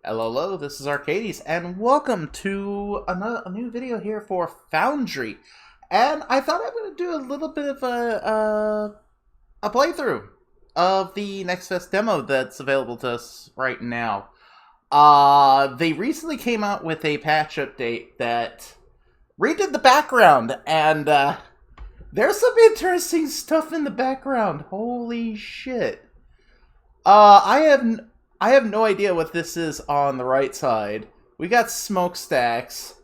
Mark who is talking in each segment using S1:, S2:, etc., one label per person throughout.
S1: Hello, this is Arcades, and welcome to a new video here for Foundry. And I thought I'm going to do a little bit of a playthrough of the Next Fest demo that's available to us right now. They recently came out with a patch update that redid the background, and there's some interesting stuff in the background. Holy shit. I have no idea what this is on the right side. We got smokestacks.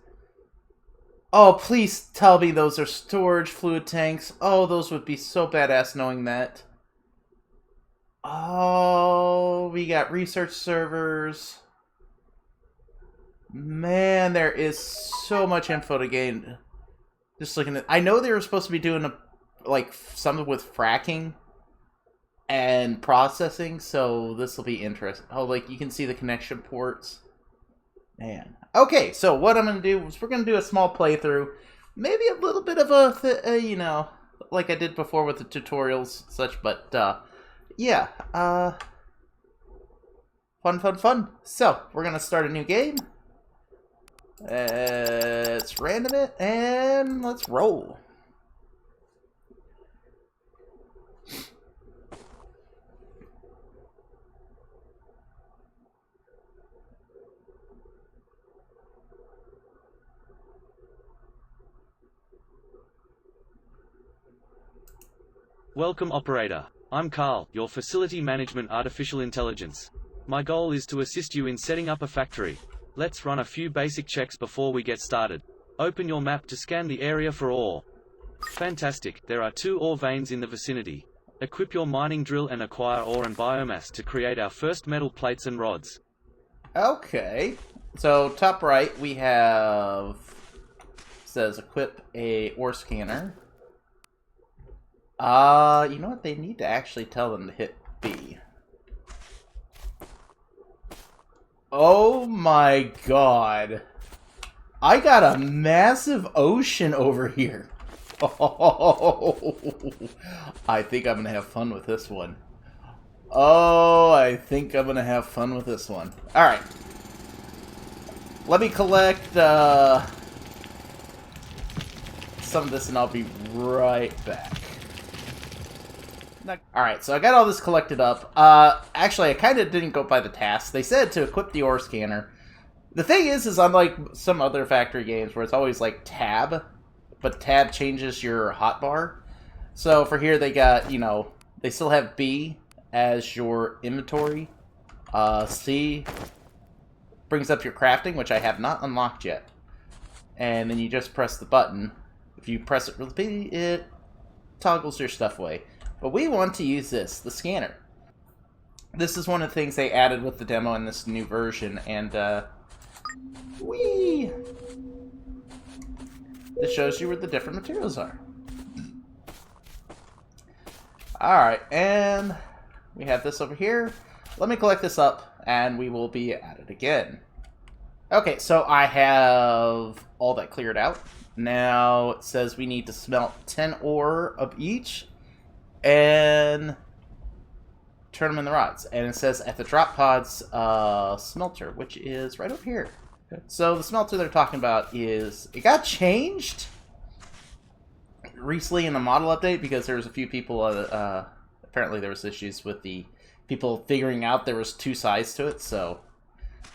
S1: Oh, please tell me those are storage fluid tanks. Oh, those would be so badass knowing that. Oh, we got research servers. Man, there is so much info to gain. Just looking at, I know they were supposed to be doing something with fracking and processing, so this will be interesting. Oh, you can see the connection ports. Man. Okay, so what I'm going to do is we're going to do a small playthrough. Maybe a little bit of like I did before with the tutorials and such, but, yeah. Fun. So, we're going to start a new game. Let's random it, and let's roll.
S2: Welcome, operator. I'm Carl, your facility management artificial intelligence. My goal is to assist you in setting up a factory. Let's run a few basic checks before we get started. Open your map to scan the area for ore. Fantastic, there are 2 ore veins in the vicinity. Equip your mining drill and acquire ore and biomass to create our first metal plates and rods.
S1: Okay, so top right we have, says equip a ore scanner. You know what? They need to actually tell them to hit B. Oh my god. I got a massive ocean over here. Oh, I think I'm gonna have fun with this one. Oh, I think I'm gonna have fun with this one. Alright. Let me collect, some of this and I'll be right back. Alright, so I got all this collected up. Actually, I kind of didn't go by the task. They said to equip the ore scanner. The thing is unlike some other factory games where it's always like tab, but tab changes your hotbar. So for here they got, they still have B as your inventory. C brings up your crafting, which I have not unlocked yet. And then you just press the button. If you press it with B, it toggles your stuff away. But we want to use this, the scanner. This is one of the things they added with the demo in this new version, and, this shows you where the different materials are. Alright, and we have this over here. Let me collect this up, and we will be at it again. Okay, so I have all that cleared out. Now it says we need to smelt 10 ore of each, and turn them in the rods. And it says at the drop pods smelter, which is right over here. So the smelter they're talking about is, it got changed recently in the model update because there was a few people, apparently there was issues with the people figuring out there was 2 sides to it. So,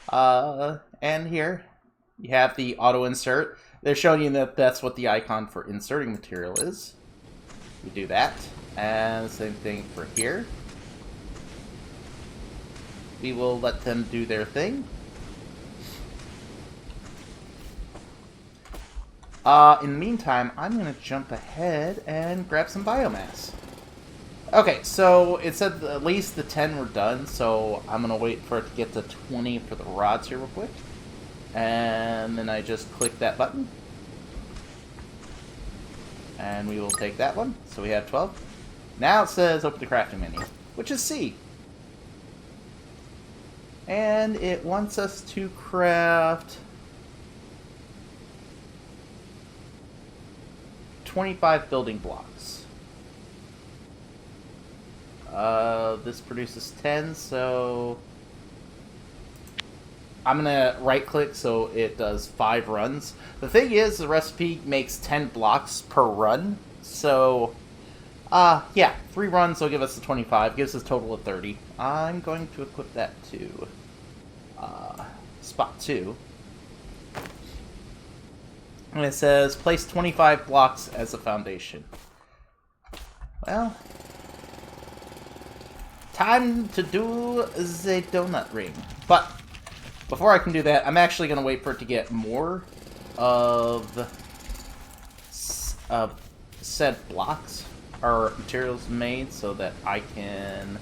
S1: and here you have the auto insert. They're showing you that that's what the icon for inserting material is. We do that. And the same thing for here. We will let them do their thing. In the meantime, I'm going to jump ahead and grab some biomass. Okay, so it said at least the 10 were done, so I'm going to wait for it to get to 20 for the rods here real quick. And then I just click that button. And we will take that one. So we have 12. Now it says open the crafting menu, which is C. And it wants us to craft 25 building blocks. This produces 10, so I'm gonna right click so it does 5 runs. The thing is, the recipe makes 10 blocks per run, so yeah, 3 runs will give us the 25, gives us a total of 30. I'm going to equip that to spot 2. And it says, place 25 blocks as a foundation. Well, time to do the donut ring. But before I can do that, I'm actually going to wait for it to get more of said blocks or materials made so that I can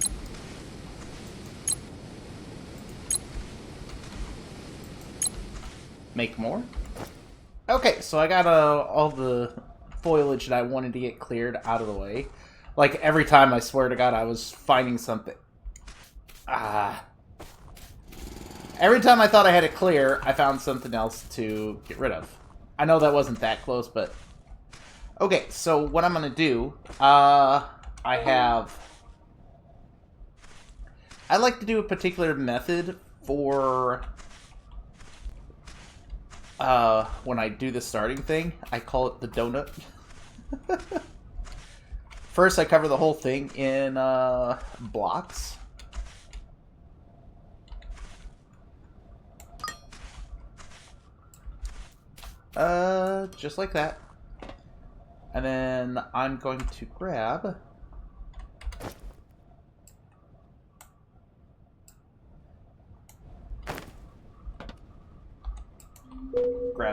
S1: make more. Okay, so I got all the foliage that I wanted to get cleared out of the way. Like, every time, I swear to God, I was finding something. Every time I thought I had it clear, I found something else to get rid of. I know that wasn't that close, but... Okay, so what I'm going to do, I like to do a particular method for... when I do the starting thing. I call it the donut. First, I cover the whole thing in blocks. Just like that. And then I'm going to grab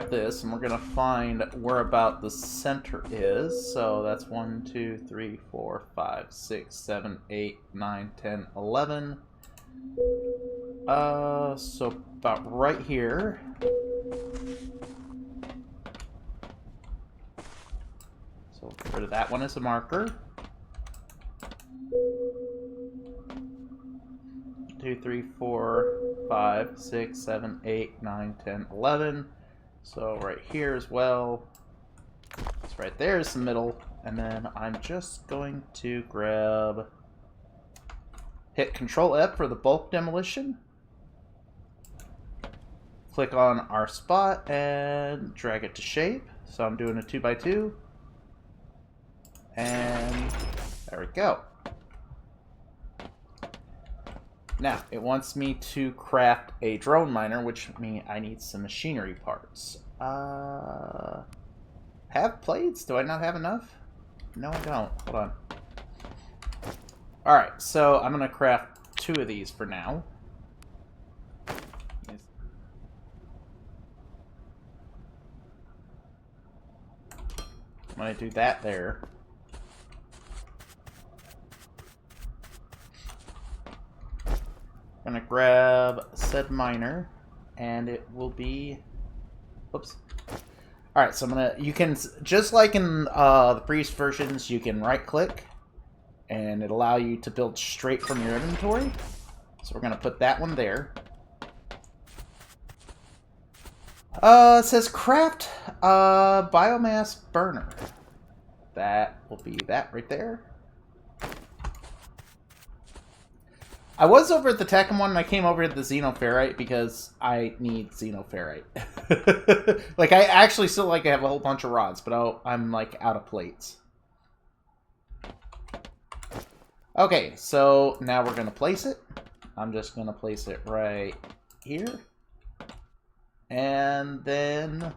S1: this, and we're gonna find where about the center is. So that's 1, 2, 3, 4, 5, 6, 7, 8, 9, 10, 11. So about right here. So get rid of that one as a marker. 2, 3, 4, 5, 6, 7, 8, 9, 10, 11. So right here as well. It's right there is the middle. And then I'm just going to grab... Hit Control F for the bulk demolition. Click on our spot and drag it to shape. So I'm doing a 2x2. And there we go. Now, it wants me to craft a drone miner, which means I need some machinery parts. Have plates? Do I not have enough? No, I don't. Hold on. Alright, so I'm going to craft 2 of these for now. I'm going to do that there. I'm gonna grab said miner, and it will be... Oops. Alright, so I'm gonna... You can, just like in the previous versions, you can right-click, and it'll allow you to build straight from your inventory. So we're gonna put that one there. It says craft biomass burner. That will be that right there. I was over at the Tekken one, and I came over to the Xenoferrite because I need Xenoferrite. Like, I actually still have a whole bunch of rods, but I'm, like, out of plates. Okay, so now we're going to place it. I'm just going to place it right here. And then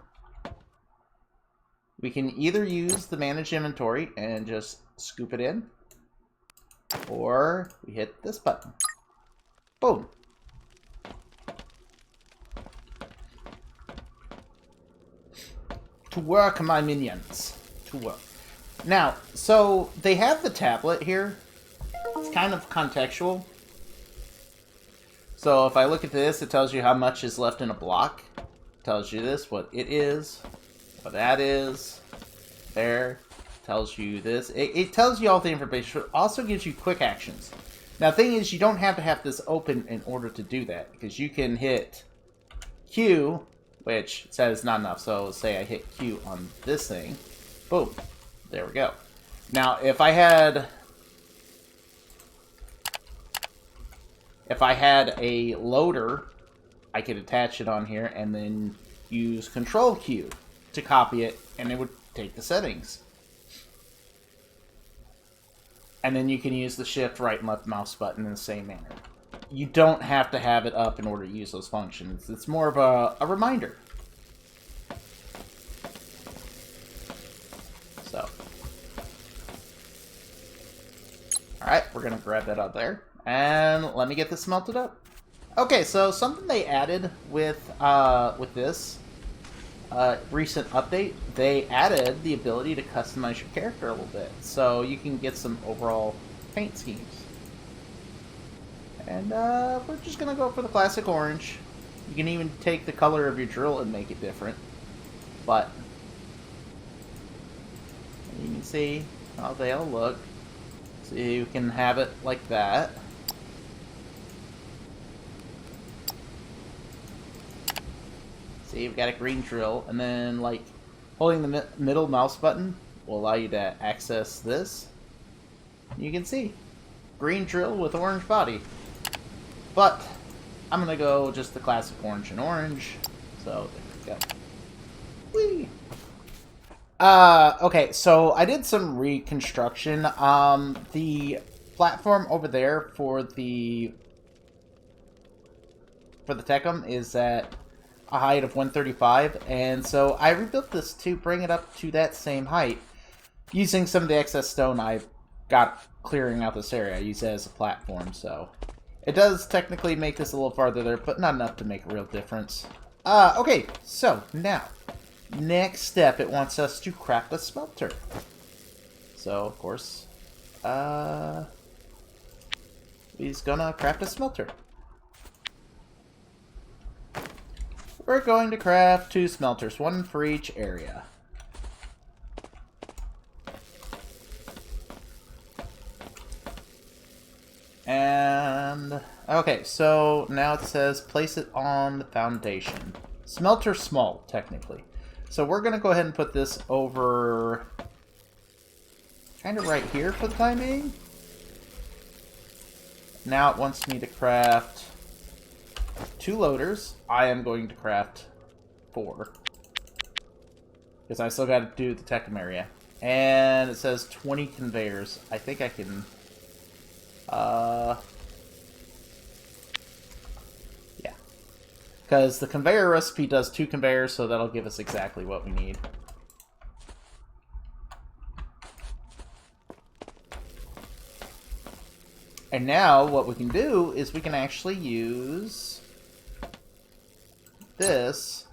S1: we can either use the Manage Inventory and just scoop it in, or we hit this button. Boom. To work, my minions. To work. Now, so they have the tablet here. It's kind of contextual. So if I look at this, it tells you how much is left in a block. It tells you this, what it is, what that is. There. Tells you this. It tells you all the information. It also gives you quick actions. Now, the thing is, you don't have to have this open in order to do that, because you can hit Q, which says not enough. So say I hit Q on this thing. Boom. There we go. Now, if I had a loader I could attach it on here and then use Control Q to copy it, and it would take the settings. And then you can use the shift, right, and left mouse button in the same manner. You don't have to have it up in order to use those functions. It's more of a reminder. So. Alright, we're going to grab that out there. And let me get this smelted up. Okay, so something they added with this recent update, they added the ability to customize your character a little bit. So you can get some overall paint schemes. And we're just going to go for the classic orange. You can even take the color of your drill and make it different. But you can see how they all look. So you can have it like that. See, you've got a green drill, and then, like, holding the middle mouse button will allow you to access this. You can see, green drill with orange body. But, I'm gonna go just the classic orange and orange. So, there we go. Whee! Okay, so I did some reconstruction. The platform over there for the Tecum is at a height of 135, and so I rebuilt this to bring it up to that same height using some of the excess stone I got clearing out this area. I use it as a platform, so it does technically make this a little farther there, but not enough to make a real difference. Okay, so now, next step, it wants us to craft a smelter. So, of course, he's gonna craft a smelter. We're going to craft 2 smelters, 1 for each area. And, okay, so now it says place it on the foundation. Smelter small, technically. So we're going to go ahead and put this over kind of right here for the time being. Now it wants me to craft 2 loaders. I am going to craft 4. Because I still got to do the Tecum area. And it says 20 conveyors. I think I can... yeah. Because the conveyor recipe does 2 conveyors, so that'll give us exactly what we need. And now what we can do is we can actually use this,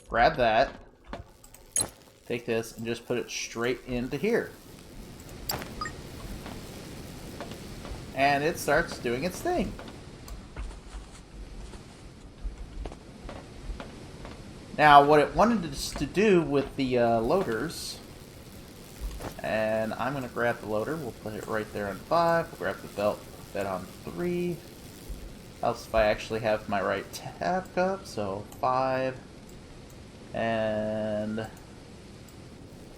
S1: grab that, take this, and just put it straight into here. And it starts doing its thing. Now, what it wanted us to do with the loaders, and I'm going to grab the loader, we'll put it right there on 5, we'll grab the belt, put that on 3, else if I actually have my right tab cup, so 5, and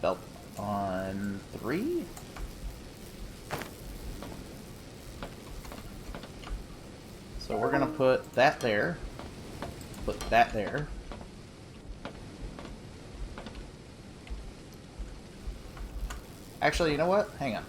S1: belt on 3. So we're going to put that there, put that there. Actually, you know what? Hang on.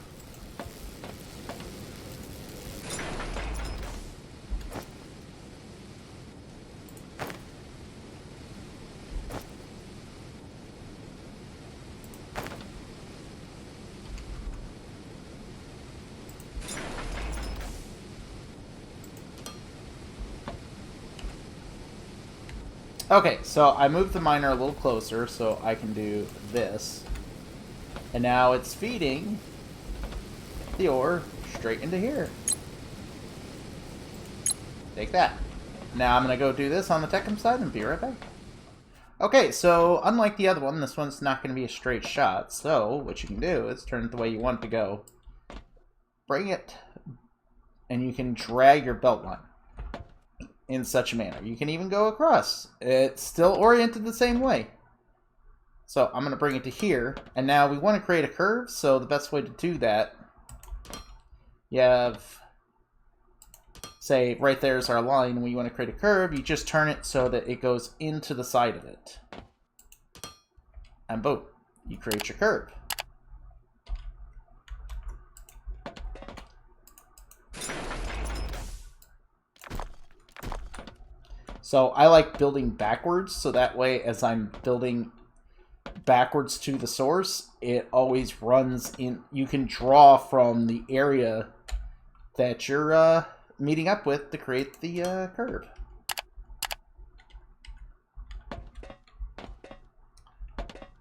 S1: Okay, so I moved the miner a little closer so I can do this. And now it's feeding the ore straight into here. Take that. Now I'm going to go do this on the Tecum side and be right back. Okay, so unlike the other one, this one's not going to be a straight shot. So what you can do is turn it the way you want it to go. Bring it, and you can drag your belt line in such a manner. You can even go across. It's still oriented the same way. So I'm going to bring it to here, and now we want to create a curve, so the best way to do that, you have say right there's our line, and when you want to create a curve, you just turn it so that it goes into the side of it. And boom, you create your curve. So I like building backwards, so that way as I'm building backwards to the source, it always runs in. You can draw from the area that you're meeting up with to create the curve.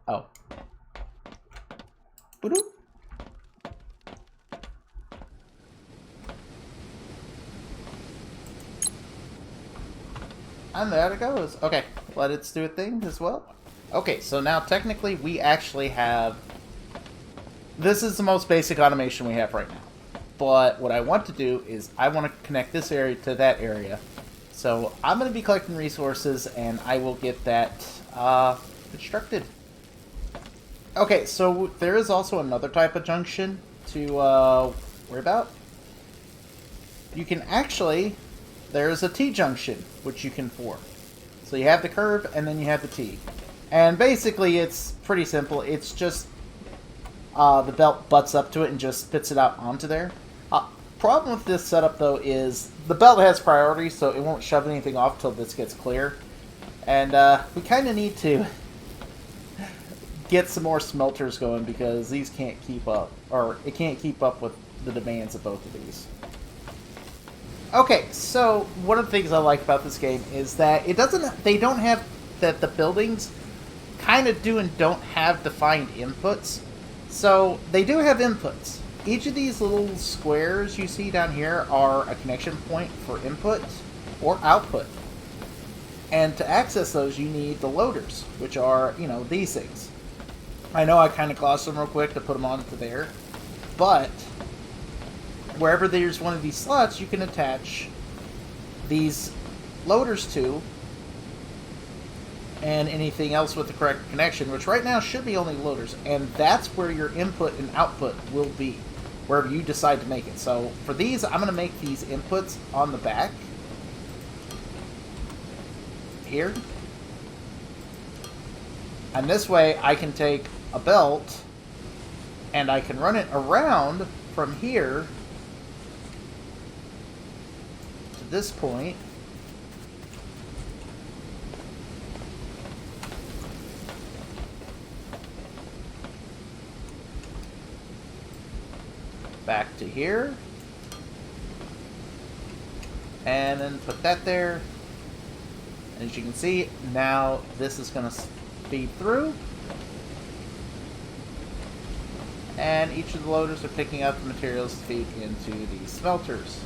S1: Oh. Boop. And there it goes. Okay, let it do a thing as well. Okay, so now technically we actually have... This is the most basic automation we have right now. But what I want to do is I want to connect this area to that area. So I'm going to be collecting resources and I will get that constructed. Okay, so there is also another type of junction to worry about. You can actually... There's a T-junction, which you can form. So you have the curve, and then you have the T. And basically, it's pretty simple. It's just the belt butts up to it and just spits it out onto there. Problem with this setup, though, is the belt has priority, so it won't shove anything off till this gets clear. And we kind of need to get some more smelters going, because these can't keep up. Or it can't keep up with the demands of both of these. Okay, so one of the things I like about this game is that they don't have, that the buildings kind of do and don't have defined inputs. So they do have inputs. Each of these little squares you see down here are a connection point for input or output. And to access those, you need the loaders, which are, you know, these things. I know I kind of glossed them real quick to put them onto there, but wherever there's one of these slots, you can attach these loaders to, and anything else with the correct connection, which right now should be only loaders, and that's where your input and output will be, wherever you decide to make it. So for these, I'm going to make these inputs on the back here, and this way I can take a belt and I can run it around from here this point, back to here, and then put that there. As you can see, now this is going to feed through, and each of the loaders are picking up the materials to feed into these smelters.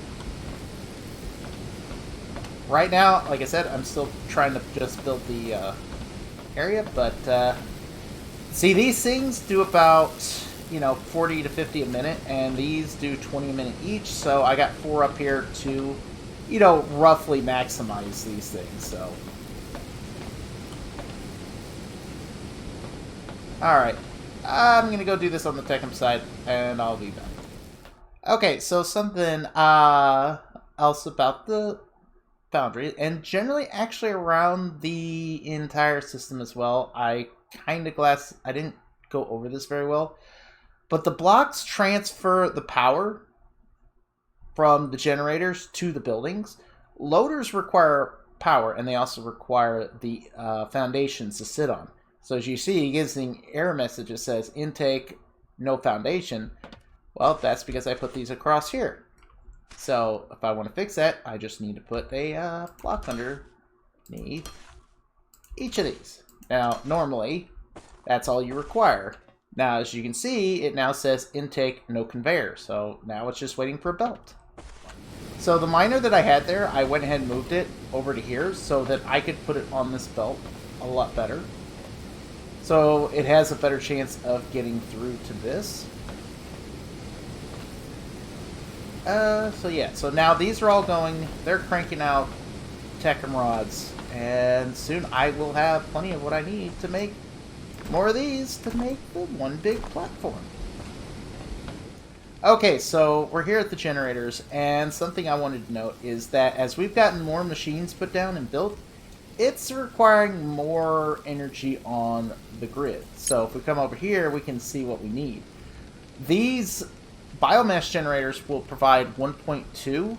S1: Right now, like I said, I'm still trying to just build the area, but see, these things do about, you know, 40 to 50 a minute, and these do 20 a minute each, so I got 4 up here to, you know, roughly maximize these things, so. Alright, I'm going to go do this on the Techem side, and I'll be back. Okay, so something else about the Foundry, and generally actually around the entire system as well. I didn't go over this very well, but the blocks transfer the power from the generators to the buildings. Loaders require power, and they also require the foundations to sit on. So as you see, it gives the error message that says intake, no foundation. Well, that's because I put these across here. So if I want to fix that, I just need to put a block underneath each of these. Now, normally, that's all you require. Now, as you can see, it now says intake, no conveyor. So now it's just waiting for a belt. So the miner that I had there, I went ahead and moved it over to here so that I could put it on this belt a lot better. So it has a better chance of getting through to this. So yeah, so now these are all going, they're cranking out Techem rods, and soon I will have plenty of what I need to make more of these to make the one big platform. Okay, so we're here at the generators, and something I wanted to note is that as we've gotten more machines put down and built, it's requiring more energy on the grid. So if we come over here, we can see what we need. These biomass generators will provide 1.2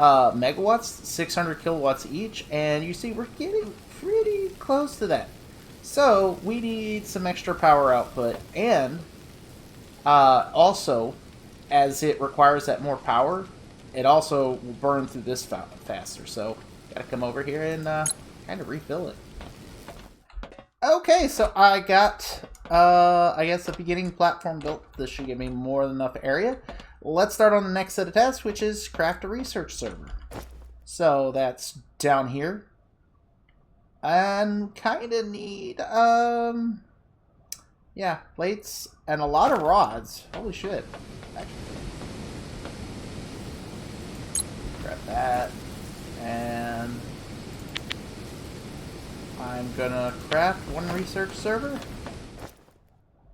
S1: megawatts, 600 kilowatts each, and you see we're getting pretty close to that. So we need some extra power output, and also, as it requires that more power, it also will burn through this faster. So gotta come over here and kind of refill it. Okay, so I got, I guess, a beginning platform built. This should give me more than enough area. Let's start on the next set of tasks, which is craft a research server. So that's down here. And kind of need, yeah, plates and a lot of rods. Holy shit. Actually, grab that. And I'm gonna craft one research server.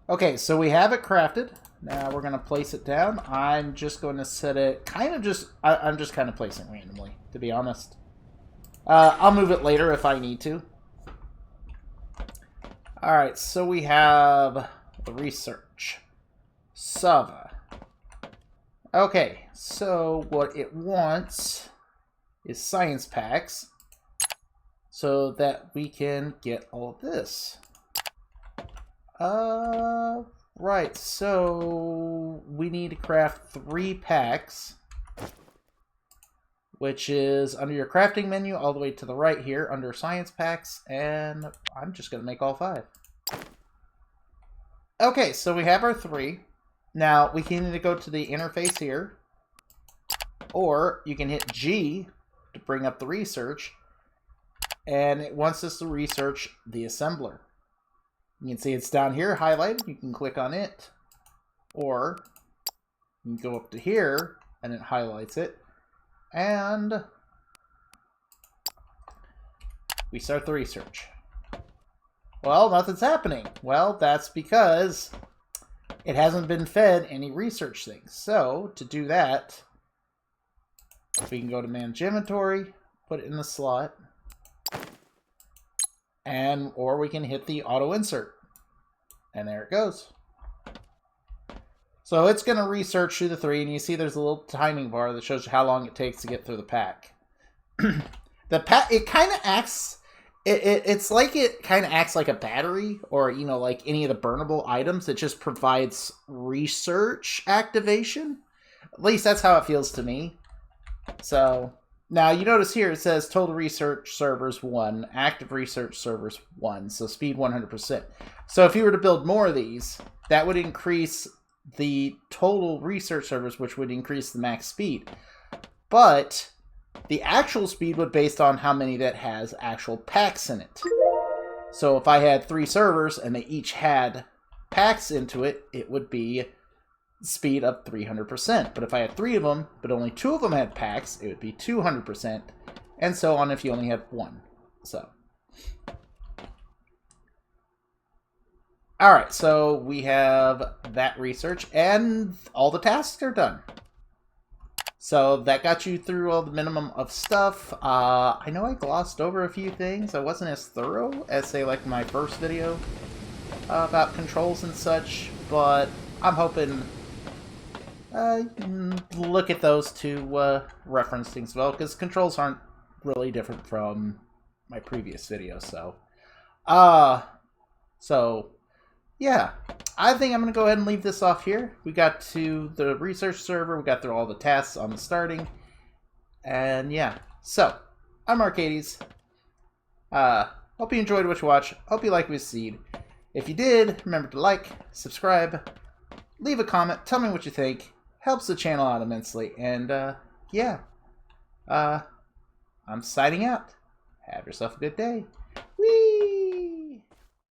S1: Okay, so we have it crafted. Now we're gonna place it down. I'm just going to set it kind of just... I'm just kind of placing randomly, to be honest. I'll move it later if I need to. Alright, so we have the research. Sava. Okay, so what it wants is science packs so that we can get all of this. Right, so we need to craft 3 packs, which is under your crafting menu all the way to the right here under science packs, and I'm just going to make all 5. Okay, so we have our 3. Now, we can either go to the interface here, or you can hit G to bring up the research, and it wants us to research the assembler. You can see it's down here highlighted. You can click on it, or you can go up to here, and it highlights it. And we start the research. Well, nothing's happening. Well, that's because it hasn't been fed any research things. So, to do that, we can go to Manage Inventory, put it in the slot, and or we can hit the auto insert. And there it goes. So it's going to research through the 3, and you see there's a little timing bar that shows you how long it takes to get through the pack. The pack, it kind of acts, it's like it kind of acts like a battery, or, you know, like any of the burnable items. It just provides research activation. At least that's how it feels to me. So, now you notice here it says total research servers 1, active research servers 1, so speed 100%. So if you were to build more of these, that would increase the total research servers, which would increase the max speed. But the actual speed would be based on how many that has actual packs in it. So if I had 3 servers and they each had packs into it, it would be speed of 300%. But if I had 3 of them, but only 2 of them had packs, it would be 200%, and so on if you only had 1. So, alright, so we have that research, and all the tasks are done. So that got you through all the minimum of stuff. I know I glossed over a few things. I wasn't as thorough as, say, like my first video about controls and such, but I'm hoping you can look at those to reference things well, because controls aren't really different from my previous video. So, yeah, I think I'm going to go ahead and leave this off here. We got to the research server, we got through all the tasks on the starting, and yeah. So, I'm Arcades. Hope you enjoyed what you watched. Hope you liked this seed. If you did, remember to like, subscribe, leave a comment, tell me what you think. Helps the channel out immensely. And, yeah. I'm signing out. Have yourself a good day. Whee!